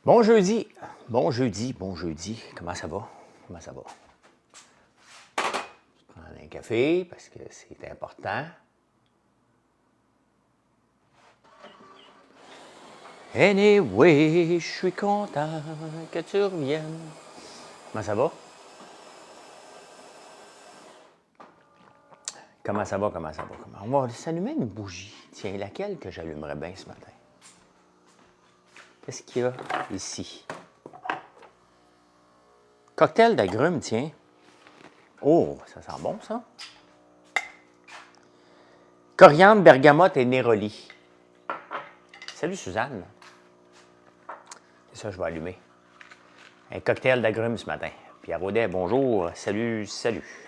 Bon jeudi, bon jeudi, bon jeudi. Comment ça va? Comment ça va? Je prends un café parce que c'est important. Anyway, je suis content que tu reviennes. Comment ça va? Comment ça va? Comment ça va? On va s'allumer une bougie. Tiens, laquelle que j'allumerais bien ce matin? Qu'est-ce qu'il y a ici? Cocktail d'agrumes, tiens. Oh, ça sent bon, ça. Coriandre, bergamote et néroli. Salut, Suzanne. C'est ça, je vais allumer. Un cocktail d'agrumes ce matin. Pierre Audet, bonjour. Salut, salut.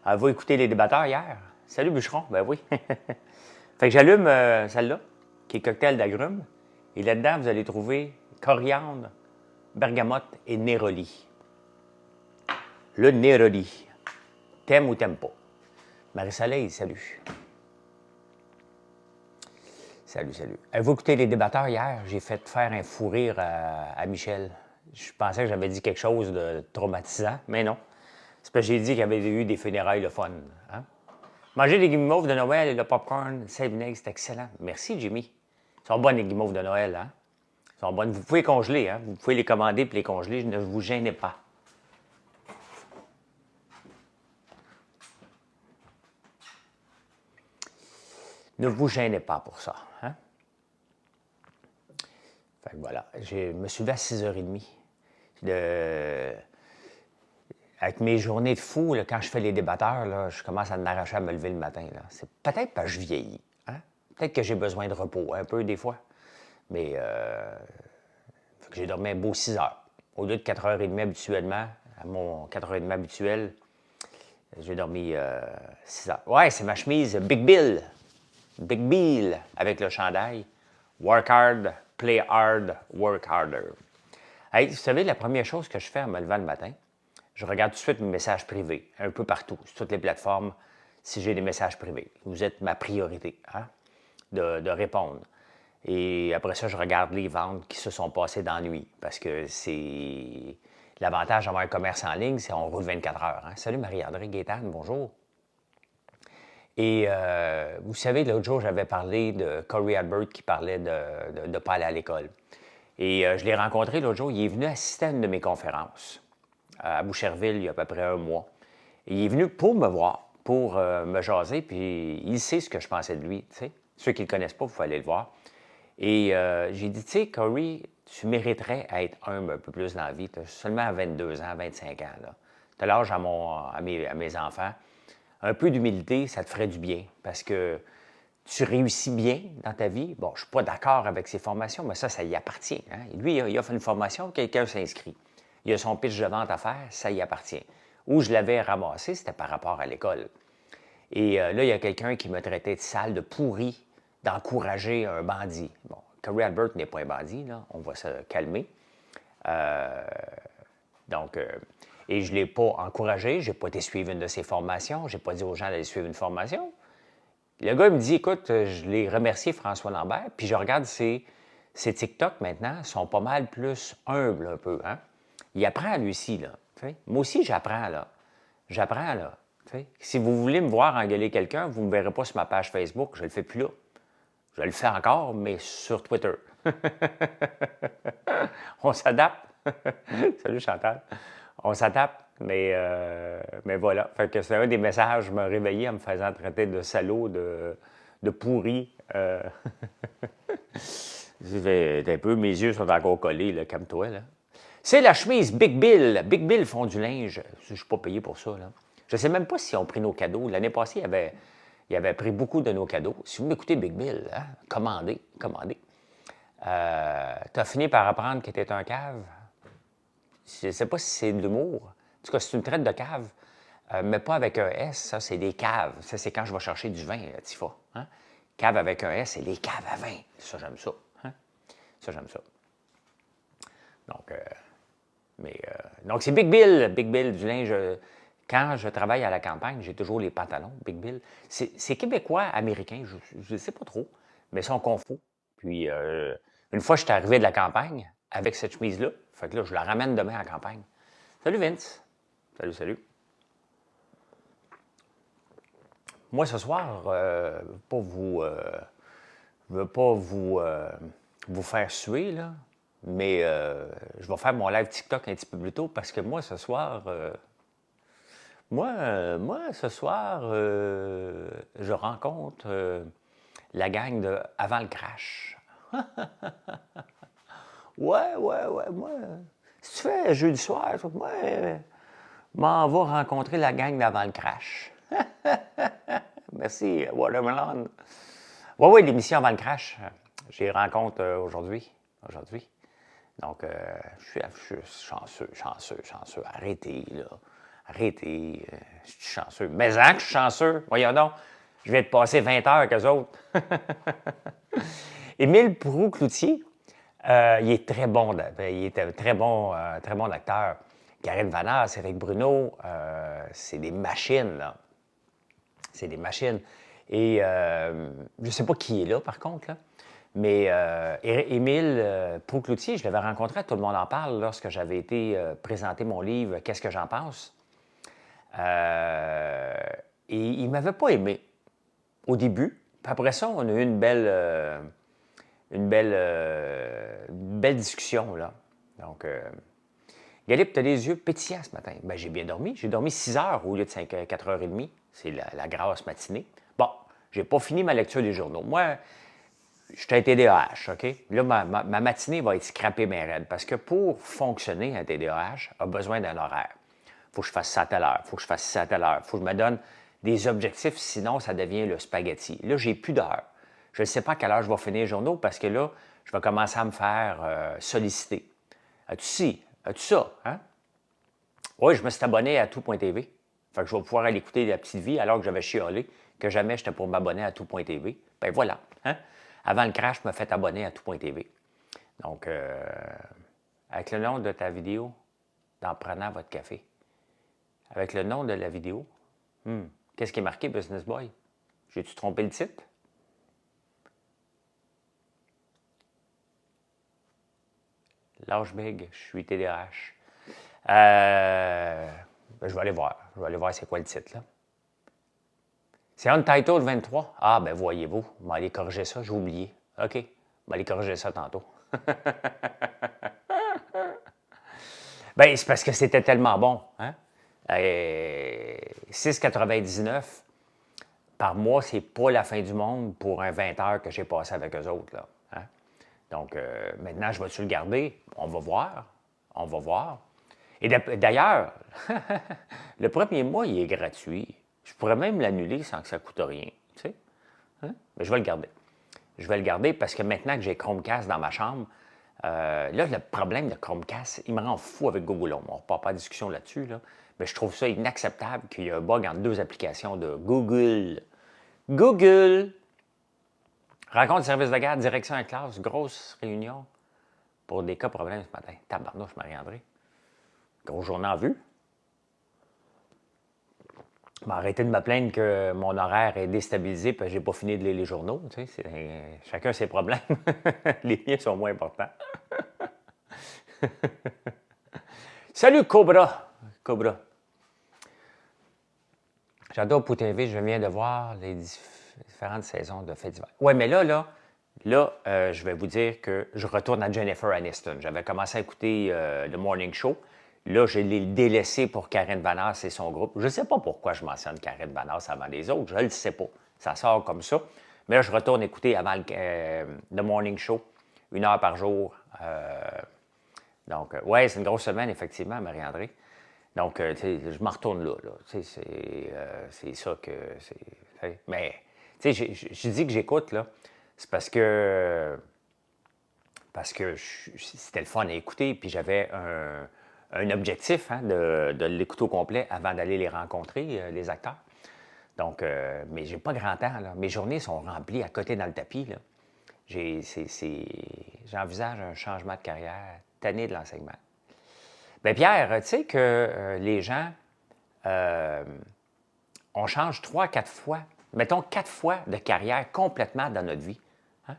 Avez-vous écouté les débatteurs hier? Salut, Bûcheron. Ben oui. Fait que j'allume celle-là, qui est cocktail d'agrumes. Et là-dedans, vous allez trouver coriandre, bergamote et néroli. Le néroli. T'aimes ou t'aimes pas? Marie-Soleil, salut. Salut, salut. Avez-vous écouté les débatteurs hier? J'ai fait faire un fou rire à Michel. Je pensais que j'avais dit quelque chose de traumatisant, mais non. C'est parce que j'ai dit qu'il y avait eu des funérailles le fun. Hein? Manger des guimauves de Noël et le popcorn, sel vinaigre, c'est excellent. Merci, Jimmy. Ils sont bonnes, les guimauves de Noël. Hein? Ils sont bonnes. Vous pouvez les congeler. Hein? Vous pouvez les commander et les congeler. Ne vous gênez pas. Ne vous gênez pas pour ça. Hein? Fait que voilà. Je me suis levé à 6h30. Avec mes journées de fou, là, quand je fais les débatteurs, là, je commence à m'arracher à me lever le matin. Là. C'est peut-être parce que je vieillis. Hein? Peut-être que j'ai besoin de repos, un peu des fois. Mais j'ai dormi un beau 6 heures. Au lieu de 4h30 habituellement, à mon 4h30 habituel, j'ai dormi 6 heures. Ouais, c'est ma chemise Big Bill. Big Bill avec le chandail. Work hard, play hard, work harder. Hey, vous savez, la première chose que je fais en me levant le matin, je regarde tout de suite mes messages privés, un peu partout, sur toutes les plateformes, si j'ai des messages privés. Vous êtes ma priorité, hein, de répondre. Et après ça, je regarde les ventes qui se sont passées dans la nuit, parce que c'est l'avantage d'avoir un commerce en ligne, c'est qu'on roule 24 heures. Hein. Salut Marie-André Gaétane, bonjour. Et vous savez, l'autre jour, j'avais parlé de Corey Albert qui parlait de ne pas aller à l'école. Et je l'ai rencontré l'autre jour, il est venu assister à une de mes conférences à Boucherville il y a à peu près un mois. Et il est venu pour me voir, pour me jaser, puis il sait ce que je pensais de lui. T'sais. Ceux qui ne le connaissent pas, il faut aller le voir. Et j'ai dit, tu sais, Corey, tu mériterais à être humble un peu plus dans la vie. Tu as seulement 22 ans, 25 ans. Tu as l'âge à mes enfants. Un peu d'humilité, ça te ferait du bien parce que tu réussis bien dans ta vie. Bon, je ne suis pas d'accord avec ses formations, mais ça y appartient. Hein? Lui, il a fait une formation, quelqu'un s'inscrit. Il a son pitch de vente à faire, ça y appartient. Où je l'avais ramassé, c'était par rapport à l'école. Et là, il y a quelqu'un qui me traitait de sale, de pourri, d'encourager un bandit. Bon, Corey Albert n'est pas un bandit, là. On va se calmer. Donc, et je ne l'ai pas encouragé, je n'ai pas été suivre une de ses formations, je n'ai pas dit aux gens d'aller suivre une formation. Le gars il me dit, écoute, je l'ai remercié François Lambert, puis je regarde ses TikTok maintenant, sont pas mal plus humbles un peu. Hein? Il apprend lui aussi, là. T'sais. Moi aussi, j'apprends, là. J'apprends, là. T'sais. Si vous voulez me voir engueuler quelqu'un, vous ne me verrez pas sur ma page Facebook, je ne le fais plus là. Je le fais encore, mais sur Twitter. On s'adapte. Salut Chantal. On s'adapte, mais voilà. Fait que c'est un des messages, je me réveillais en me faisant traiter de salaud, de pourri. Un peu, mes yeux sont encore collés, là, comme toi, là. C'est la chemise Big Bill. Big Bill font du linge. Je ne suis pas payé pour ça, là. Je ne sais même pas s'ils ont pris nos cadeaux. L'année passée, ils avaient pris beaucoup de nos cadeaux. Si vous m'écoutez, Big Bill, hein, commandez. Tu as fini par apprendre que tu étais un cave. Je ne sais pas si c'est de l'humour. En tout cas, c'est une traite de cave, mais pas avec un S. Ça, c'est des caves. Ça, c'est quand je vais chercher du vin, Tifa. Hein? Cave avec un S, c'est les caves à vin. Ça, j'aime ça. Hein? Ça, j'aime ça. Donc, donc c'est Big Bill du linge quand je travaille à la campagne, j'ai toujours les pantalons, Big Bill. C'est québécois, américain, je ne sais pas trop, mais ils sont confus. Puis, une fois, je suis arrivé de la campagne avec cette chemise-là. Fait que là, je la ramène demain à la campagne. Salut Vince. Salut, salut. Moi, ce soir, je veux pas vous faire suer, là, mais je vais faire mon live TikTok un petit peu plus tôt parce que moi, ce soir, ce soir, je rencontre la gang de Avant le Crash. Ouais, moi, si tu fais jeudi soir, moi, m'en va rencontrer la gang d'Avant le Crash. Merci, Watermelon. Oui, l'émission Avant le Crash, j'y rencontre aujourd'hui. Donc, je suis chanceux. Arrêtez, là. Arrêtez. Je suis chanceux. Mais que je suis chanceux. Voyons donc. Je viens de passer 20 heures avec eux autres. Émile Proulx-Cloutier, il est très bon. Il est un très bon acteur. Karine Vanasse, Éric Bruno, c'est des machines, là. C'est des machines. Et je ne sais pas qui est là, par contre, là. Mais Émile Proulx-Cloutier, je l'avais rencontré à Tout le monde en parle lorsque j'avais été présenter mon livre « Qu'est-ce que j'en pense? » Et il ne m'avait pas aimé au début. Puis après ça, on a eu une belle discussion, là. Donc, Galip, tu as les yeux pétillants ce matin. Bien, j'ai bien dormi. J'ai dormi 6 heures au lieu de 4h30. C'est la grasse matinée. Bon, j'ai pas fini ma lecture des journaux. Moi, je suis un TDAH, OK? Là, ma matinée va être scrappée mes raides parce que pour fonctionner, un TDAH a besoin d'un horaire. Il faut que je fasse ça à telle heure, il faut que je fasse ça à telle heure, il faut que je me donne des objectifs, sinon ça devient le spaghetti. Là, j'ai plus d'heure. Je ne sais pas à quelle heure je vais finir les journaux parce que là, je vais commencer à me faire solliciter. As-tu ci? As-tu ça? Hein? Oui, je me suis abonné à tout.tv. Fait que je vais pouvoir aller écouter La Petite Vie alors que j'avais chialé que jamais j'étais pour m'abonner à tout.tv. Ben voilà. Hein? Avant le crash, je me fait abonner à tout.tv. Donc, avec le nom de ta vidéo, en prenant votre café. Avec le nom de la vidéo, qu'est-ce qui est marqué, Business Boy? J'ai-tu trompé le titre? Lâche big, je suis TDAH. Je vais aller voir. Je vais aller voir c'est quoi le titre, là. C'est Untitled 23. Ah, ben voyez-vous, on va aller corriger ça, j'ai oublié. OK, on va aller corriger ça tantôt. Ben, c'est parce que c'était tellement bon. Hein? 6,99 par mois, c'est pas la fin du monde pour un 20 heures que j'ai passé avec eux autres, là. Hein? Donc, maintenant, je vais-tu le garder? On va voir. On va voir. Et d'ailleurs, le premier mois, il est gratuit. Je pourrais même l'annuler sans que ça coûte rien. Tu sais? Hein? Mais je vais le garder. Je vais le garder parce que maintenant que j'ai Chromecast dans ma chambre, là, le problème de Chromecast, il me rend fou avec Google Home. On ne repart pas de discussion là-dessus, là. Mais je trouve ça inacceptable qu'il y ait un bug entre deux applications de Google. Google! Rencontre de service de garde, direction en classe, grosse réunion pour des cas problèmes ce matin. Tabarnouche, Marie-André. Grosse journée en vue. Arrêtez de me plaindre que mon horaire est déstabilisé parce que j'ai pas fini de lire les journaux. Tu sais, chacun ses problèmes. Les miens sont moins importants. Salut Cobra! Cobra. J'adore Pou TV, je viens de voir les différentes saisons de Faits divers. Oui, mais là, je vais vous dire que je retourne à Jennifer Aniston. J'avais commencé à écouter le Morning Show. Là, je l'ai délaissé pour Karine Vanasse et son groupe. Je ne sais pas pourquoi je mentionne Karine Vanasse avant les autres. Je ne le sais pas. Ça sort comme ça. Mais là, je retourne écouter avant le Morning Show, 1 heure par jour. Donc, ouais, c'est une grosse semaine, effectivement, Marie-André. Donc, je m'en retourne là. C'est ça que... Mais, tu sais, je dis que j'écoute, là, c'est parce que c'était le fun à écouter, puis j'avais un objectif hein, de l'écouter au complet avant d'aller les rencontrer, les acteurs. Donc, mais j'ai pas grand temps, là. Mes journées sont remplies à côté dans le tapis, là. J'envisage un changement de carrière, tanné de l'enseignement. Bien, Pierre, tu sais que les gens on change 3-4 fois, mettons 4 fois de carrière complètement dans notre vie. Hein?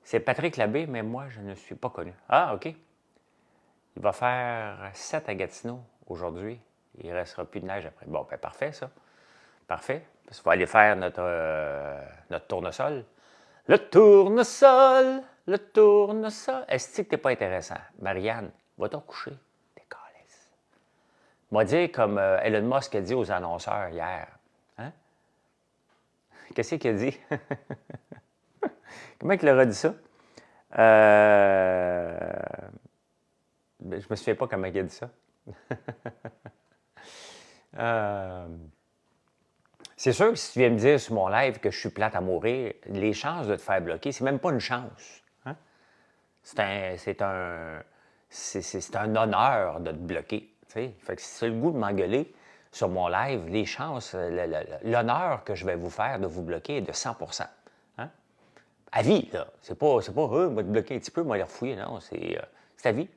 C'est Patrick Labbé, mais moi, je ne suis pas connu. Ah, OK. Il va faire 7 à Gatineau aujourd'hui. Il ne restera plus de neige après. Bon, ben parfait, ça. Parfait. Parce qu'il va aller faire notre tournesol. Le tournesol, le tournesol. Est-ce que t'es pas intéressant? Marianne, va-t'en coucher. T'es calisse. M'a dit comme Elon Musk a dit aux annonceurs hier. Hein? Qu'est-ce qu'il a dit? Comment il leur a dit ça? Je me souviens pas comment il a dit ça. C'est sûr que si tu viens me dire sur mon live que je suis plate à mourir, les chances de te faire bloquer, c'est même pas une chance. Hein? C'est un honneur de te bloquer. T'sais? Fait que si tu as le goût de m'engueuler sur mon live, les chances, l'honneur que je vais vous faire de vous bloquer est de 100 hein? À vie, là. C'est pas on va te bloquer un petit peu, on va les refouiller. Non, c'est à vie.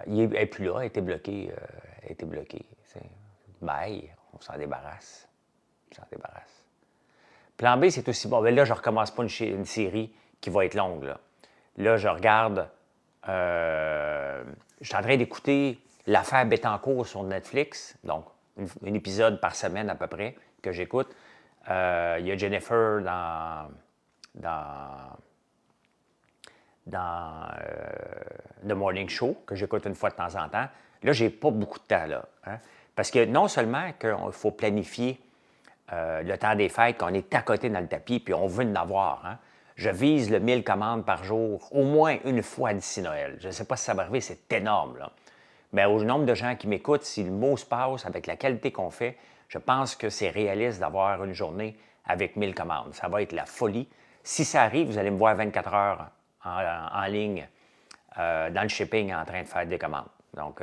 Il n'est plus là, il a été bloqué. Bye, on s'en débarrasse. Plan B, c'est aussi bon. Mais là, je ne recommence pas une série qui va être longue. Là je regarde. Je suis en train d'écouter l'affaire Bettencourt sur Netflix. Donc, un épisode par semaine à peu près que j'écoute. Il y a Jennifer dans The Morning Show, que j'écoute une fois de temps en temps. Là, j'ai pas beaucoup de temps, là. Hein? Parce que non seulement qu'il faut planifier le temps des fêtes, qu'on est à côté dans le tapis, puis on veut en avoir. Hein? Je vise le 1000 commandes par jour, au moins une fois d'ici Noël. Je ne sais pas si ça va arriver, c'est énorme, là. Mais au nombre de gens qui m'écoutent, si le mot se passe avec la qualité qu'on fait, je pense que c'est réaliste d'avoir une journée avec 1000 commandes. Ça va être la folie. Si ça arrive, vous allez me voir 24 heures en ligne dans le shipping en train de faire des commandes. Donc,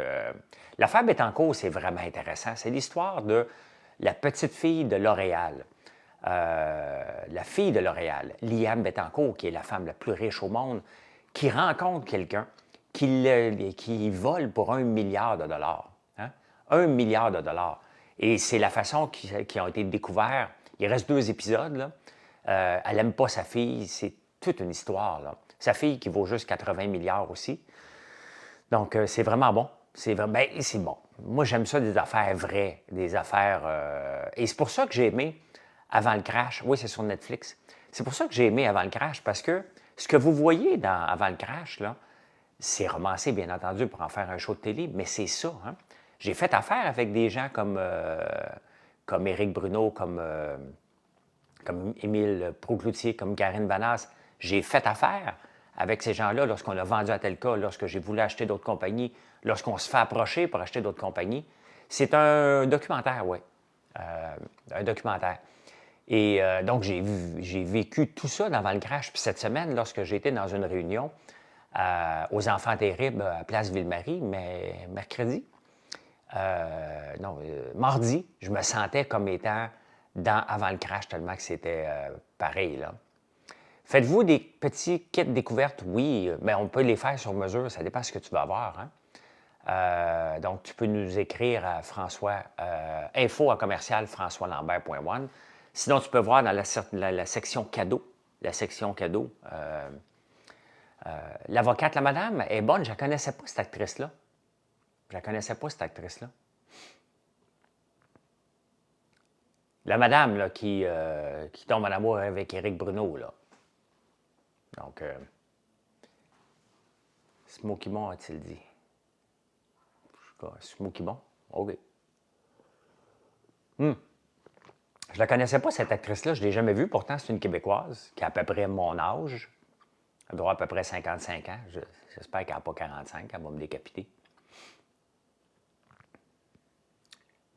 l'affaire Bettencourt, c'est vraiment intéressant. C'est l'histoire de la petite fille de L'Oréal. La fille de L'Oréal, Liane Bettencourt, qui est la femme la plus riche au monde, qui rencontre quelqu'un qui vole pour 1 milliard de dollars. Hein? 1 milliard de dollars. Et c'est la façon qui ont été découverts. Il reste 2 épisodes, là. Elle n'aime pas sa fille. C'est toute une histoire, là. Sa fille qui vaut juste 80 milliards aussi. Donc, c'est vraiment bon. C'est bon. Moi, j'aime ça, des affaires vraies, des affaires... Et c'est pour ça que j'ai aimé Avant le crash. Oui, c'est sur Netflix. C'est pour ça que j'ai aimé Avant le crash, parce que ce que vous voyez dans Avant le crash, là, c'est romancé, bien entendu, pour en faire un show de télé, mais c'est ça. Hein? J'ai fait affaire avec des gens comme Éric Bruno, comme Émile Proucloutier, comme Karine Vanasse. J'ai fait affaire avec ces gens-là lorsqu'on a vendu à Telca, lorsque j'ai voulu acheter d'autres compagnies, lorsqu'on se fait approcher pour acheter d'autres compagnies. C'est un documentaire, oui. Un documentaire. Et donc, j'ai vécu tout ça avant le crash. Puis cette semaine, lorsque j'étais dans une réunion aux Enfants terribles à Place Ville-Marie, mais mardi, je me sentais comme étant avant le crash, tellement que c'était pareil, là. Faites-vous des petits kits découvertes? Oui, mais on peut les faire sur mesure, ça dépend de ce que tu vas avoir. Hein? Donc, tu peux nous écrire à François, info@françoislambert.one. Sinon, tu peux voir dans la section cadeaux. L'avocate, la madame, est bonne. Je ne connaissais pas, cette actrice-là. La madame là, qui tombe en amour avec Éric Bruno, là. Donc, Smoky Bon a-t-il dit? Smoky Bon? OK. Je la connaissais pas, cette actrice-là. Je ne l'ai jamais vue. Pourtant, c'est une Québécoise qui a à peu près mon âge. Elle doit avoir à peu près 55 ans. J'espère qu'elle n'a pas 45. Elle va me décapiter.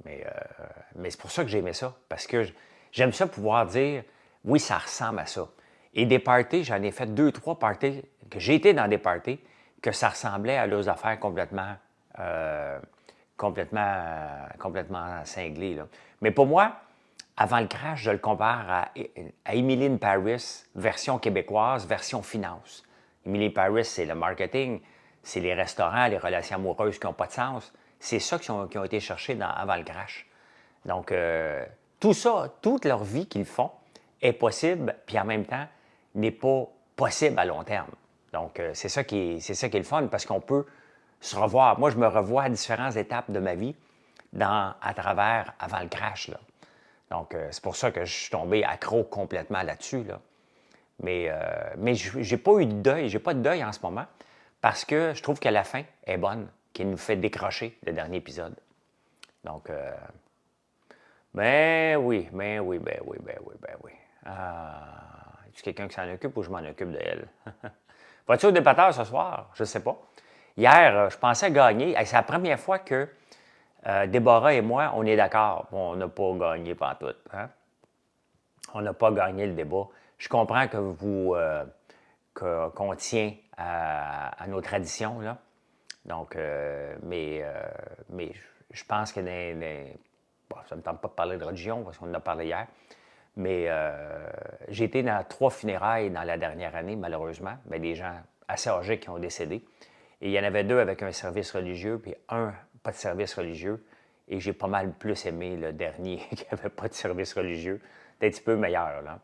Mais c'est pour ça que j'aimais ça. Parce que j'aime ça pouvoir dire, oui, ça ressemble à ça. Et des parties, j'en ai fait 2-3 parties, que j'ai été dans des parties, que ça ressemblait à leurs affaires complètement cinglées, là. Mais pour moi, Avant le crash, je le compare à Emily in Paris, version québécoise, version finance. Emily in Paris, c'est le marketing, c'est les restaurants, les relations amoureuses qui n'ont pas de sens. c'est ça qui ont été cherchés avant le crash. Donc, tout ça, toute leur vie qu'ils font est possible, puis en même temps, n'est pas possible à long terme. Donc, c'est ça qui est le fun, parce qu'on peut se revoir. Moi, je me revois à différentes étapes de ma vie à travers avant le crash, là. Donc, c'est pour ça que je suis tombé accro complètement là-dessus, là. Mais j'ai pas eu de deuil, j'ai pas de deuil en ce moment, parce que je trouve que la fin est bonne, qui nous fait décrocher le dernier épisode. Donc, ben oui. Est-ce quelqu'un qui s'en occupe ou je m'en occupe de elle? Vas-tu au débatteur ce soir? Je ne sais pas. Hier, je pensais gagner. C'est la première fois que Déborah et moi, on est d'accord. Bon, on n'a pas gagné pantoute. Hein? On n'a pas gagné le débat. Je comprends que qu'on tient à nos traditions, là. Donc, mais je pense que bon, ça ne me tente pas de parler de religion parce qu'on en a parlé hier, mais j'ai été dans 3 funérailles dans la dernière année, malheureusement, mais des gens assez âgés qui ont décédé. Et il y en avait 2 avec un service religieux, puis un pas de service religieux. Et j'ai pas mal plus aimé le dernier qui n'avait pas de service religieux. C'était un petit peu meilleur, là.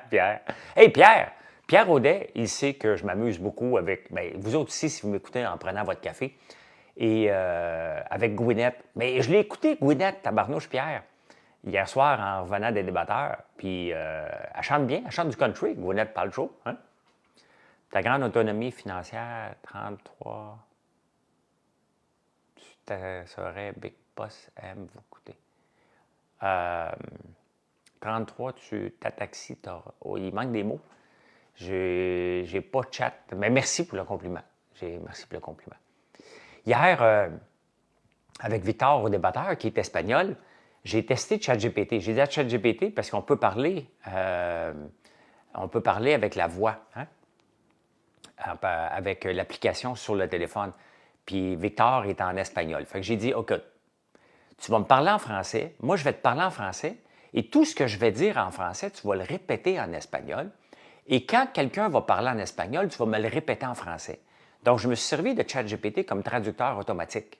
Pierre. Hey, Pierre! Pierre Audet, il sait que je m'amuse beaucoup avec... Bien, vous autres aussi, si vous m'écoutez en prenant votre café. Et avec Gwyneth. Mais je l'ai écouté, Gwyneth, tabarnouche Pierre, hier soir en revenant des débatteurs. Puis elle chante bien, elle chante du country, Gwyneth Paltrow. Hein? Ta grande autonomie financière, 33. Tu serais Big Boss aime vous coûter. 33, ta taxi, oh, il manque des mots. J'ai pas de chat, mais merci pour le compliment. Merci pour le compliment. Hier, avec Victor au débatteur, qui est espagnol, j'ai testé ChatGPT. J'ai dit à ChatGPT parce qu'on peut parler avec la voix, hein? Avec l'application sur le téléphone. Puis Victor est en espagnol. Fait que j'ai dit, OK, tu vas me parler en français, moi je vais te parler en français, et tout ce que je vais dire en français, tu vas le répéter en espagnol. Et quand quelqu'un va parler en espagnol, tu vas me le répéter en français. Donc, je me suis servi de ChatGPT comme traducteur automatique.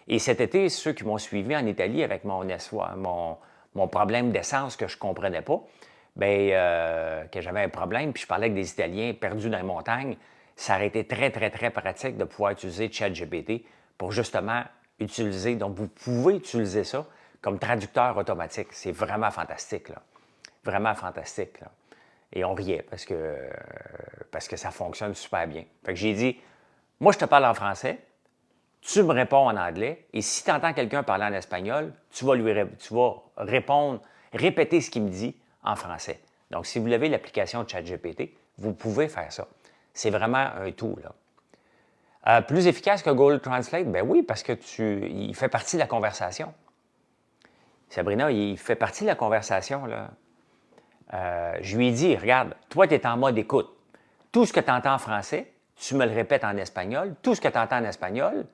Et cet été, ceux qui m'ont suivi en Italie avec mon problème d'essence que je ne comprenais pas, bien, que j'avais un problème, puis je parlais avec des Italiens perdus dans les montagnes, ça aurait été très, très, très pratique de pouvoir utiliser ChatGPT pour justement utiliser. Donc, vous pouvez utiliser ça comme traducteur automatique. C'est vraiment fantastique, là. Vraiment fantastique, là. Et on riait parce que ça fonctionne super bien. Fait que j'ai dit, moi, je te parle en français, tu me réponds en anglais, et si tu entends quelqu'un parler en espagnol, tu vas répondre, répéter ce qu'il me dit en français. Donc, si vous avez l'application de ChatGPT, vous pouvez faire ça. C'est vraiment un tout, là. Plus efficace que Google Translate? Ben oui, parce que il fait partie de la conversation. Sabrina, il fait partie de la conversation, là. Je lui ai dit, regarde, toi, tu es en mode écoute. Tout ce que tu entends en français, tu me le répètes en espagnol. Tout ce que tu entends en espagnol,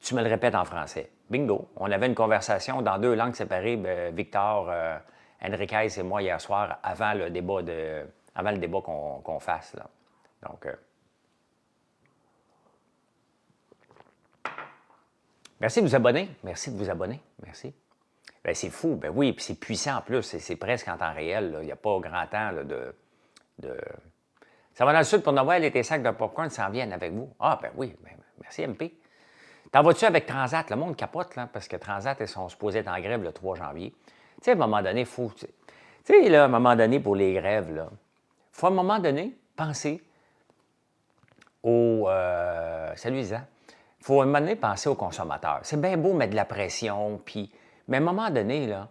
tu me le répètes en français. Bingo. On avait une conversation dans 2 langues séparées, Victor Enriquez et moi, hier soir, avant le débat qu'on fasse, là. Donc, merci de vous abonner. Merci de vous abonner. Merci. Bien, c'est fou, ben oui, puis c'est puissant en plus, c'est presque en temps réel, là. Il n'y a pas grand temps là, Ça va dans le sud pour Noël et tes sacs de popcorn s'en viennent avec vous. Ah, ben oui, ben, merci MP. T'en vas-tu avec Transat? Le monde capote, là, parce que Transat, ils sont supposés être en grève le 3 janvier. Tu sais, à un moment donné, il faut... Tu sais, là, à un moment donné, pour les grèves, là, il faut à un moment donné penser au... salut, Isa. Il faut à un moment donné penser aux consommateurs. C'est bien beau mettre de la pression, puis... Mais à un moment donné, là,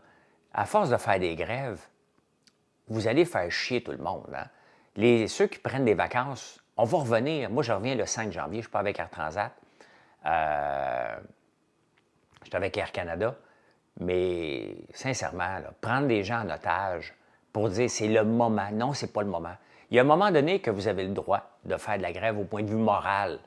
à force de faire des grèves, vous allez faire chier tout le monde. Hein? Ceux qui prennent des vacances, on va revenir. Moi, je reviens le 5 janvier, je ne suis pas avec Air Transat. Je suis avec Air Canada. Mais sincèrement, là, prendre des gens en otage pour dire c'est le moment. Non, c'est pas le moment. Il y a un moment donné que vous avez le droit de faire de la grève au point de vue moral.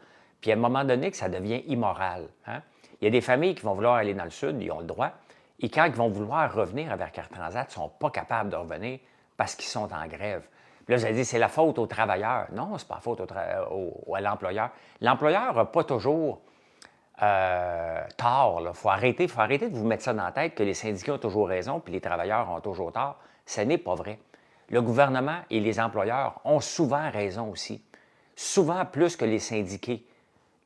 Puis à un moment donné que ça devient immoral. Hein? Il y a des familles qui vont vouloir aller dans le sud, ils ont le droit. Et quand ils vont vouloir revenir avec Air Transat, ils ne sont pas capables de revenir parce qu'ils sont en grève. Puis là, vous allez dire, c'est la faute aux travailleurs. Non, ce n'est pas la faute à l'employeur. L'employeur n'a pas toujours tort. Il faut arrêter de vous mettre ça dans la tête que les syndicats ont toujours raison puis les travailleurs ont toujours tort. Ce n'est pas vrai. Le gouvernement et les employeurs ont souvent raison aussi. Souvent plus que les syndiqués.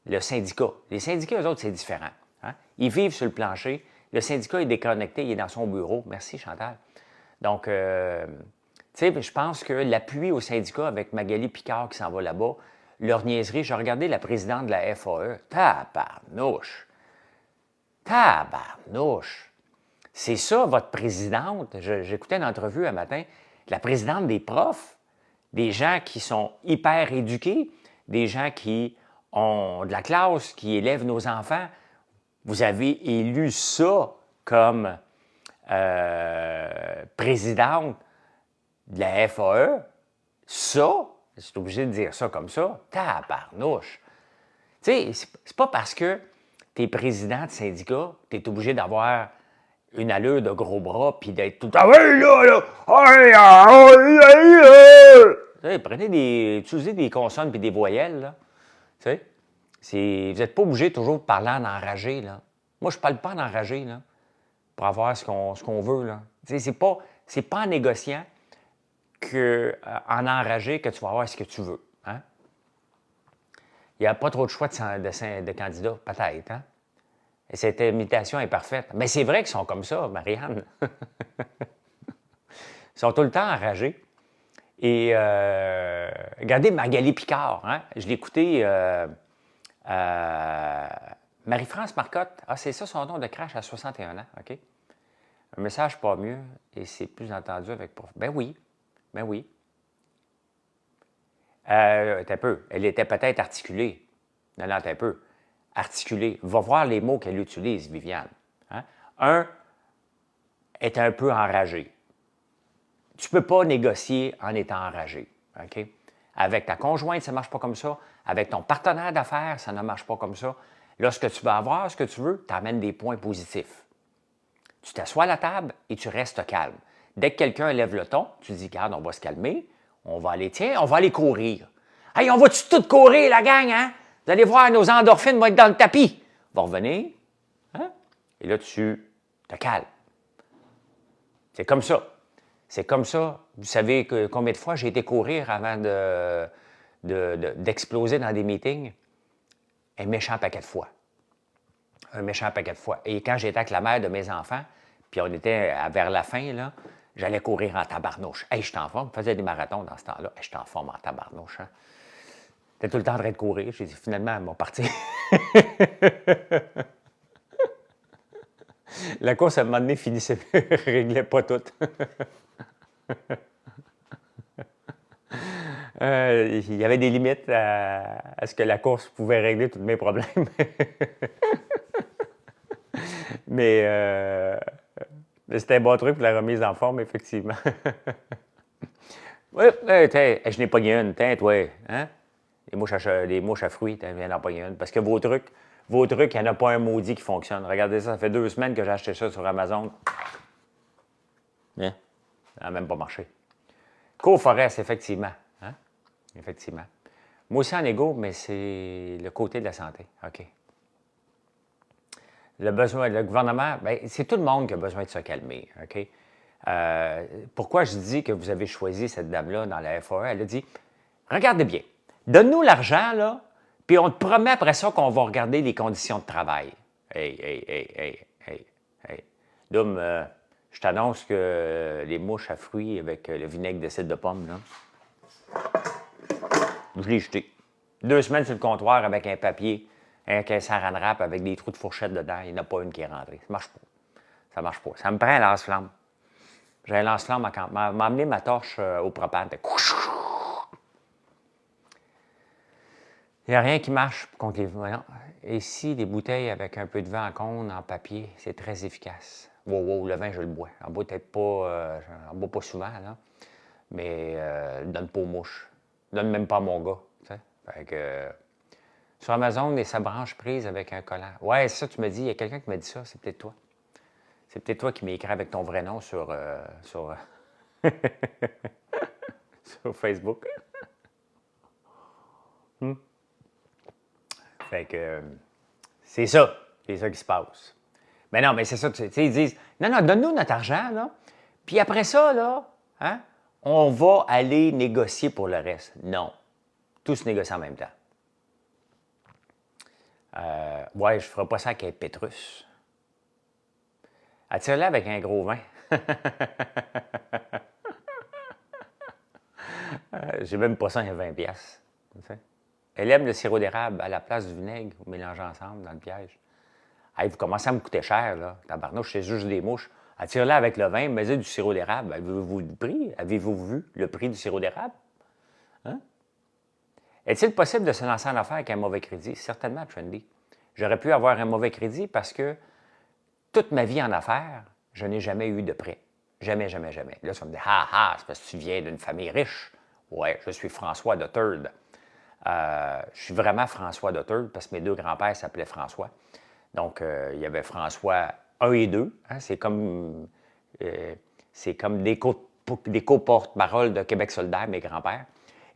Le syndicat. Les syndicats, eux autres, c'est différent. Hein? Ils vivent sur le plancher. Le syndicat est déconnecté, il est dans son bureau. Merci, Chantal. Donc, tu sais, je pense que l'appui au syndicat avec Magali Picard qui s'en va là-bas, leur niaiserie, j'ai regardé la présidente de la FAE. Tabarnouche! Tabarnouche! C'est ça, votre présidente? J'écoutais une entrevue un matin. La présidente des profs, des gens qui sont hyper éduqués, des gens qui ont de la classe, qui élèvent nos enfants. Vous avez élu ça comme présidente de la FAE. Ça, c'est obligé de dire ça comme ça. Tabarnouche! Tu sais, c'est pas parce que tu es président de syndicat, tu es obligé d'avoir une allure de gros bras puis d'être tout le temps. Oui, là! Utilisez des consonnes puis des voyelles, là. Tu sais, vous n'êtes pas obligé toujours de parler en enragé, là. Moi, je ne parle pas en enragé, là, pour avoir ce qu'on veut, là. Tu sais, c'est pas en négociant en enragé que tu vas avoir ce que tu veux, hein? Il n'y a pas trop de choix de candidats, peut-être, hein? Et cette imitation est parfaite. Mais c'est vrai qu'ils sont comme ça, Marianne. Ils sont tout le temps enragés. Et regardez Magali Picard, hein? Je l'ai écouté, Marie-France Marcotte. Ah, c'est ça son nom de crash à 61 ans, OK? Un message pas mieux, et c'est plus entendu avec... Ben oui, ben oui. T'as peu. Elle était peut-être articulée. Non, non, t'as peu. Articulée. Va voir les mots qu'elle utilise, Viviane. Hein? Un est un peu enragé. Tu ne peux pas négocier en étant enragé. OK? Avec ta conjointe, ça ne marche pas comme ça. Avec ton partenaire d'affaires, ça ne marche pas comme ça. Lorsque tu vas avoir ce que tu veux, tu amènes des points positifs. Tu t'assois à la table et tu restes calme. Dès que quelqu'un lève le ton, tu dis, regarde, on va se calmer, on va aller courir. Hey, on va-tu tout courir, la gang, hein? Vous allez voir, nos endorphines vont être dans le tapis. On va revenir, hein? Et là, tu te calmes. C'est comme ça. C'est comme ça. Vous savez combien de fois j'ai été courir avant d'exploser dans des meetings? Un méchant paquet de fois. Un méchant paquet de fois. Et quand j'étais avec la mère de mes enfants, puis on était vers la fin, là, j'allais courir en tabarnouche. Hey, je suis en forme. Je faisais des marathons dans ce temps-là. Hey, je suis en forme en tabarnouche. Hein? J'étais tout le temps en train de courir. J'ai dit, finalement, elle m'a parti. La course, à un moment donné, finissait, réglait pas tout. Il y avait des limites à ce que la course pouvait régler tous mes problèmes. Mais c'était un bon truc pour la remise en forme, effectivement. Oui, je n'ai pas une, toi. Hein? Les mouches à fruits, je viens d'en pogner une. Parce que vos trucs, il n'y en a pas un maudit qui fonctionne. Regardez ça, ça fait 2 semaines que j'ai acheté ça sur Amazon. Hein? Ça n'a même pas marché. Co-Forest, effectivement. Hein? Effectivement. Moi aussi en égo, mais c'est le côté de la santé. OK. Le gouvernement, bien, c'est tout le monde qui a besoin de se calmer. OK? Pourquoi je dis que vous avez choisi cette dame-là dans la FAE? Elle a dit, regardez bien, donne-nous l'argent, là, puis on te promet après ça qu'on va regarder les conditions de travail. Hey. Dom, je t'annonce que les mouches à fruits avec le vinaigre de cidre de pomme, là, je l'ai jeté. 2 semaines sur le comptoir avec un papier, un saran wrap avec des trous de fourchette dedans. Il n'y en a pas une qui est rentrée. Ça marche pas. Ça marche pas. Ça me prend un lance-flamme. J'ai un lance-flamme à m'a amené ma torche au propane. Il n'y a rien qui marche contre les... Voyons. Et ici, des bouteilles avec un peu de vin en cône, en papier, c'est très efficace. Wow, le vin, je le bois. En bois peut-être pas... j'en bois pas souvent, là. Mais donne pas aux mouches. Donne même pas à mon gars. T'sais. Fait que... sur Amazon, sa branche prise avec un collant. Ouais, c'est ça, tu me dis. Il y a quelqu'un qui m'a dit ça. C'est peut-être toi. C'est peut-être toi qui m'as écrit avec ton vrai nom sur Facebook. Fait que C'est ça. C'est ça qui se passe. Mais non, mais c'est ça, tu sais, ils disent, non, non, donne-nous notre argent, là. Puis après ça, là, hein, on va aller négocier pour le reste. Non. Tout se négocie en même temps. Ouais, je ne ferai pas ça avec un Pétrus. Attire-la avec un gros vin. J'ai même pas ça un 20 piastres. Elle aime le sirop d'érable à la place du vinaigre, vous mélangez ensemble dans le piège. Hey, vous commencez à me coûter cher, là. Tabarnouche, c'est juste des mouches. Attire-la avec le vin, mets du sirop d'érable. Avez-vous le prix? Avez-vous vu le prix du sirop d'érable? Hein? Est-il possible de se lancer en affaires avec un mauvais crédit? Certainement, Trendy. J'aurais pu avoir un mauvais crédit parce que toute ma vie en affaires, je n'ai jamais eu de prêt. Jamais, jamais, jamais. Là, tu vas me dire, ah, ah, c'est parce que tu viens d'une famille riche. Ouais, je suis François de Third. Je suis vraiment François de Third parce que mes deux grands-pères s'appelaient François. Donc, il y avait François 1 et 2. Hein, c'est comme des co-porte-parole de Québec solidaire, mes grands-pères.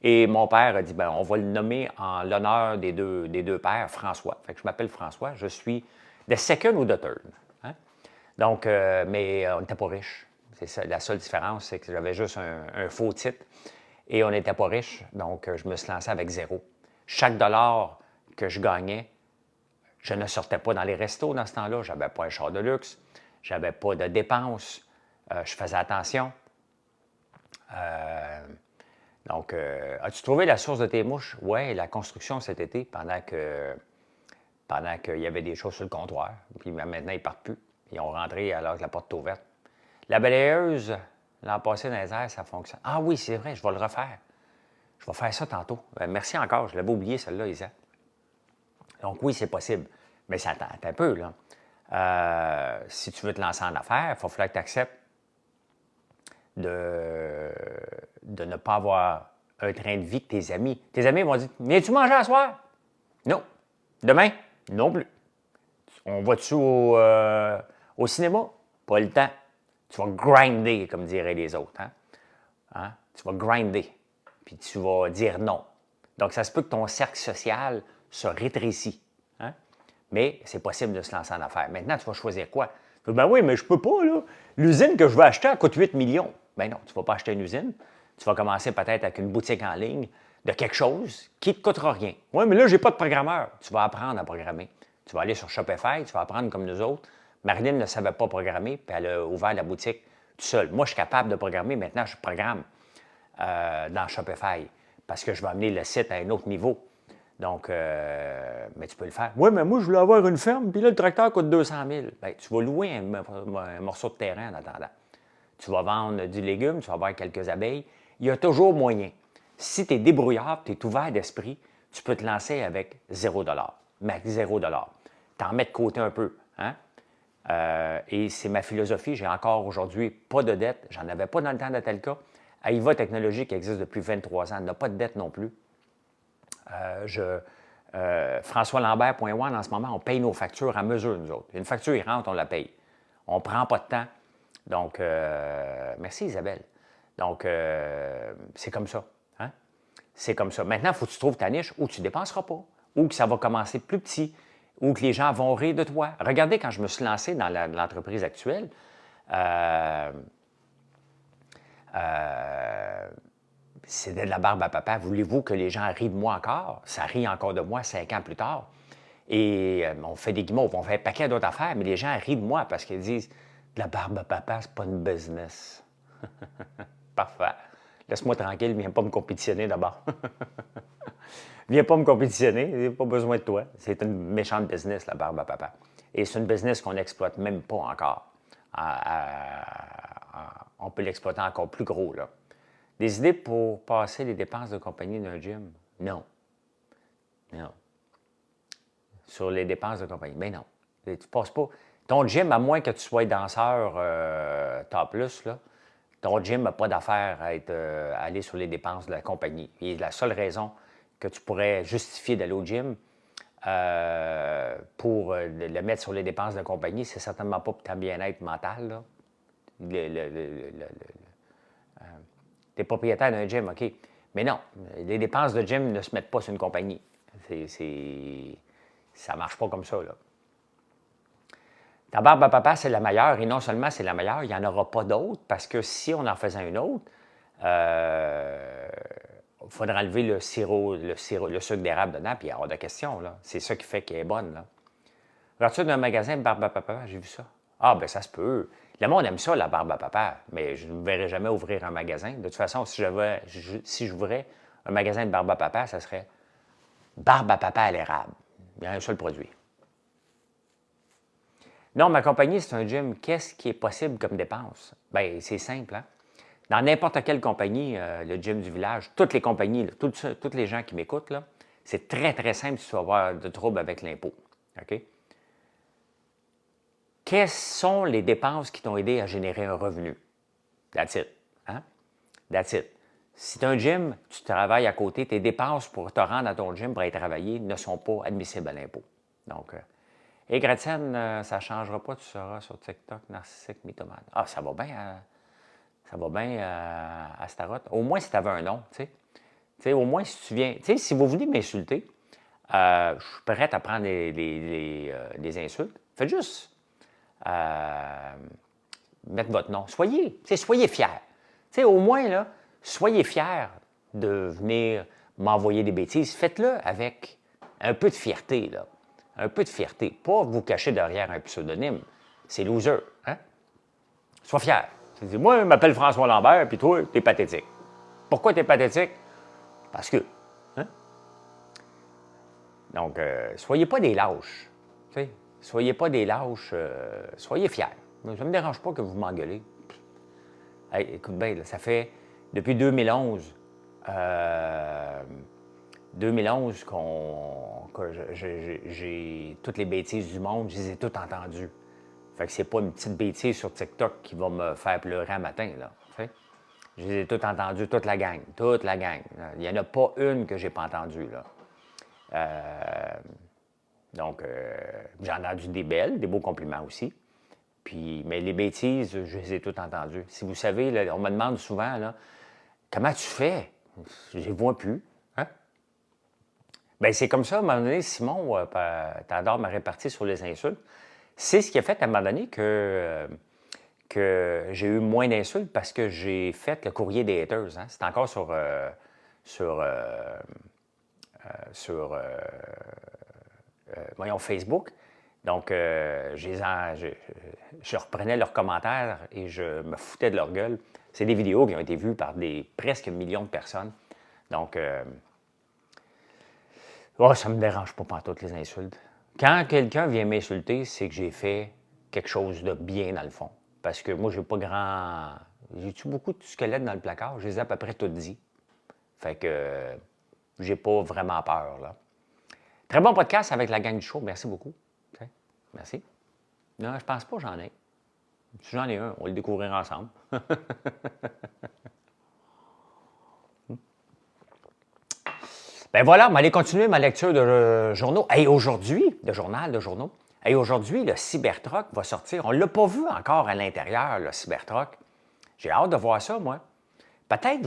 Et mon père a dit, ben, on va le nommer en l'honneur des deux pères, François. Fait que je m'appelle François, je suis the second ou the third. Hein? Donc, mais on n'était pas riches. C'est ça, la seule différence, c'est que j'avais juste un faux titre et on n'était pas riches. Donc, je me suis lancé avec zéro. Chaque dollar que je gagnais, je ne sortais pas dans les restos dans ce temps-là. Je n'avais pas un char de luxe. Je n'avais pas de dépenses. Je faisais attention. Donc, as-tu trouvé la source de tes mouches? Oui, la construction cet été, pendant qu'il y avait des choses sur le comptoir. Puis maintenant, ils ne partent plus. Ils ont rentré alors que la porte est ouverte. La balayeuse, l'an passé dans les airs, ça fonctionne. Ah oui, c'est vrai, je vais le refaire. Je vais faire ça tantôt. Merci encore, je l'avais oublié celle-là, Isa. Donc oui, c'est possible. Mais ça attend un peu, là. Si tu veux te lancer en affaires, il va falloir que tu acceptes de ne pas avoir un train de vie que tes amis. Tes amis vont dire, viens-tu manger à soir? Non. Demain? Non plus. On va-tu au cinéma? Pas le temps. Tu vas grinder, comme diraient les autres. Hein? Tu vas grinder. Puis tu vas dire non. Donc, ça se peut que ton cercle social se rétrécit. Hein? Mais c'est possible de se lancer en affaires. Maintenant, tu vas choisir quoi? Ben oui, mais je peux pas, là. L'usine que je veux acheter, elle coûte 8 millions. Ben non, tu ne vas pas acheter une usine. Tu vas commencer peut-être avec une boutique en ligne de quelque chose qui ne te coûtera rien. Oui, mais là, je n'ai pas de programmeur. Tu vas apprendre à programmer. Tu vas aller sur Shopify, tu vas apprendre comme nous autres. Marilyn ne savait pas programmer, puis elle a ouvert la boutique tout seul. Moi, je suis capable de programmer. Maintenant, je programme dans Shopify parce que je vais amener le site à un autre niveau. Donc, mais tu peux le faire. Oui, mais moi, je voulais avoir une ferme, puis là, le tracteur coûte 200 000. Bien, tu vas louer un morceau de terrain en attendant. Tu vas vendre du légume, tu vas avoir quelques abeilles. Il y a toujours moyen. Si tu es débrouillard, tu es ouvert d'esprit, tu peux te lancer avec 0 $. Mais 0 $. T'en mets de côté un peu. Hein? Et c'est ma philosophie. J'ai encore aujourd'hui pas de dette. J'en avais pas dans le temps de Telca. AIVA Technologies, qui existe depuis 23 ans, n'a pas de dette non plus. FrançoisLambert.one, en ce moment, on paye nos factures à mesure, nous autres. Une facture, il rentre, on la paye. On ne prend pas de temps. Donc, merci Isabelle. Donc, c'est comme ça. Hein? C'est comme ça. Maintenant, il faut que tu trouves ta niche où tu ne dépenseras pas, ou que ça va commencer plus petit, ou que les gens vont rire de toi. Regardez, quand je me suis lancé dans l'entreprise actuelle, c'était de la barbe à papa. Voulez-vous que les gens rient de moi encore? Ça rit encore de moi 5 ans plus tard. Et on fait des guimauves, on fait un paquet d'autres affaires, mais les gens rient de moi parce qu'ils disent de la barbe à papa, c'est pas une business. Parfait. Laisse-moi tranquille, viens pas me compétitionner d'abord. Viens pas me compétitionner, j'ai pas besoin de toi. C'est une méchante business, la barbe à papa. Et c'est une business qu'on n'exploite même pas encore. On peut l'exploiter encore plus gros, là. Des idées pour passer les dépenses de compagnie d'un gym? Non. Non. Sur les dépenses de compagnie? Mais non. Tu ne passes pas. Ton gym, à moins que tu sois danseur topless, là, ton gym n'a pas d'affaire à aller sur les dépenses de la compagnie. Et la seule raison que tu pourrais justifier d'aller au gym pour le mettre sur les dépenses de compagnie, c'est certainement pas pour ton bien-être mental, là. Tu es propriétaire d'un gym, OK. Mais non, les dépenses de gym ne se mettent pas sur une compagnie. Ça ne marche pas comme ça, là. Ta barbe à papa, c'est la meilleure, et non seulement c'est la meilleure, il n'y en aura pas d'autres, parce que si on en faisait une autre, il faudra enlever le sucre d'érable dedans, puis hors de question, là. C'est ça qui fait qu'elle est bonne, là. Regarde-tu d'un magasin de barbe à papa? J'ai vu ça. Ah, ben ça se peut. Le monde aime ça, la barbe à papa, mais je ne verrai jamais ouvrir un magasin. De toute façon, si j'ouvrais un magasin de barbe à papa, ça serait barbe à papa à l'érable. Il y a un seul produit. Non, ma compagnie, c'est un gym. Qu'est-ce qui est possible comme dépense? Bien, c'est simple, hein? Dans n'importe quelle compagnie, le gym du village, toutes les compagnies, tous les gens qui m'écoutent, là, c'est très, très simple si tu vas avoir de troubles avec l'impôt. OK? Quelles sont les dépenses qui t'ont aidé à générer un revenu? That's it. Hein? That's it. Si tu as un gym, tu travailles à côté, tes dépenses pour te rendre à ton gym pour aller travailler ne sont pas admissibles à l'impôt. Donc, et Gretchen, ça ne changera pas, tu seras sur TikTok, narcissique, mythomane. Ah, ça va bien, à Starotte. Au moins si tu avais un nom, tu sais. Tu sais, au moins si tu viens, tu sais, si vous venez m'insulter, je suis prêt à prendre des insultes. Faites juste mettre votre nom. Soyez fiers. Tu sais, au moins, là, soyez fiers de venir m'envoyer des bêtises. Faites-le avec un peu de fierté, là. Un peu de fierté. Pas vous cacher derrière un pseudonyme. C'est loser, hein? Sois fier. Moi, je m'appelle François Lambert, puis toi, t'es pathétique. Pourquoi t'es pathétique? Parce que. Hein? Donc, soyez pas des lâches. T'sais, soyez pas des lâches. Soyez fiers. Ça ne me dérange pas que vous m'engueulez. Hey, écoute bien, ça fait depuis 2011. 2011 que j'ai toutes les bêtises du monde, je les ai toutes entendues. Fait que c'est pas une petite bêtise sur TikTok qui va me faire pleurer un matin, là. T'sais? Je les ai toutes entendues, toute la gang, toute la gang. Il n'y en a pas une que j'ai pas entendue, là. Donc, j'ai entendu des belles, des beaux compliments aussi. Puis, mais les bêtises, je les ai toutes entendues. Si vous savez, là, on me demande souvent, là, comment tu fais? Je ne les vois plus. Hein? Bien, c'est comme ça, à un moment donné, Simon, t'adores ma répartie sur les insultes. C'est ce qui a fait, à un moment donné, que j'ai eu moins d'insultes parce que j'ai fait le courrier des haters. Hein? C'est encore sur Facebook. Donc, je reprenais leurs commentaires et je me foutais de leur gueule. C'est des vidéos qui ont été vues par presque millions de personnes. Donc, ça ne me dérange pas pantoute les insultes. Quand quelqu'un vient m'insulter, c'est que j'ai fait quelque chose de bien dans le fond. Parce que moi, j'ai pas grand... J'ai-tu beaucoup de squelettes dans le placard? Je les ai à peu près toutes dit. Fait que j'ai pas vraiment peur, là. Très bon podcast avec la gang du show. Merci beaucoup. Okay. Merci. Non, je pense pas que j'en ai. Si j'en ai un, on va le découvrir ensemble. Ben voilà, on va aller continuer ma lecture de journaux. Et aujourd'hui, de journaux. Et aujourd'hui, le Cybertruck va sortir. On ne l'a pas vu encore à l'intérieur, le Cybertruck. J'ai hâte de voir ça, moi. Peut-être,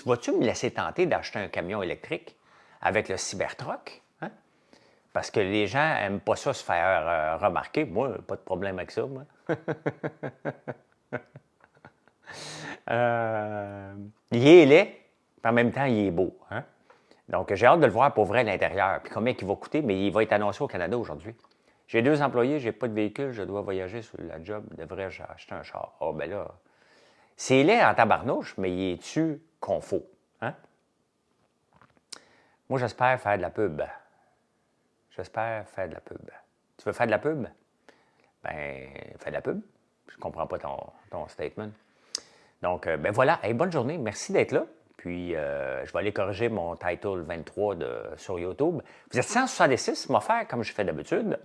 vas-tu me laisser tenter d'acheter un camion électrique avec le Cybertruck? Hein? Parce que les gens n'aiment pas ça se faire remarquer. Moi, pas de problème avec ça, moi. Il est laid, puis en même temps, il est beau. Hein? Donc, j'ai hâte de le voir pour vrai à l'intérieur. Puis combien il va coûter, mais il va être annoncé au Canada aujourd'hui. J'ai 2 employés, j'ai pas de véhicule, je dois voyager sur la job. Devrais-je acheter un char? Ah, ben là, c'est laid en tabarnouche, mais il est-tu confo? Hein? Moi, j'espère faire de la pub. J'espère faire de la pub. Tu veux faire de la pub? Ben, fais de la pub. Je comprends pas ton statement. Donc, ben voilà. Hey, bonne journée. Merci d'être là. Puis, je vais aller corriger mon title 23 sur YouTube. Vous êtes 166, je vais faire comme je fais d'habitude.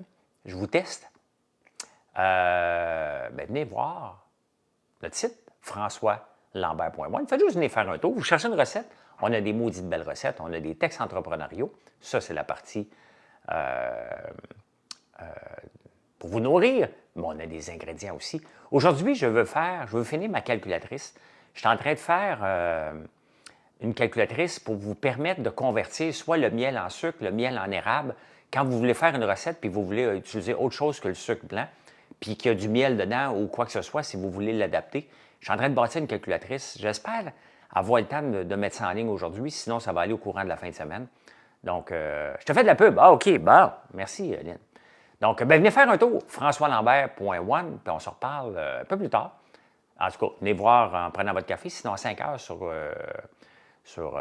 Je vous teste. Ben, venez voir notre site, françoislambert.one. Faites juste venir faire un tour. Vous cherchez une recette. On a des maudites belles recettes. On a des textes entrepreneuriaux. Ça, c'est la partie pour vous nourrir. Mais on a des ingrédients aussi. Aujourd'hui, je veux finir ma calculatrice. Je suis en train de faire une calculatrice pour vous permettre de convertir soit le miel en sucre, le miel en érable, Quand vous voulez faire une recette puis vous voulez utiliser autre chose que le sucre blanc, puis qu'il y a du miel dedans ou quoi que ce soit, si vous voulez l'adapter, je suis en train de bâtir une calculatrice. J'espère avoir le temps de mettre ça en ligne aujourd'hui, sinon ça va aller au courant de la fin de semaine. Donc, je te fais de la pub. Ah, OK, bon. Merci, Lynn. Donc, venez faire un tour, françoislambert.one, puis on se reparle un peu plus tard. En tout cas, venez voir en prenant votre café, sinon à 5 heures sur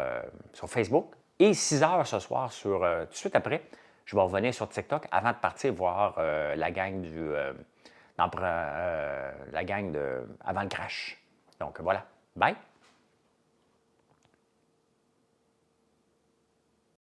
Facebook et 6 heures ce soir tout de suite après. Je vais revenir sur TikTok avant de partir voir la gang la gang de avant le crash. Donc voilà. Bye!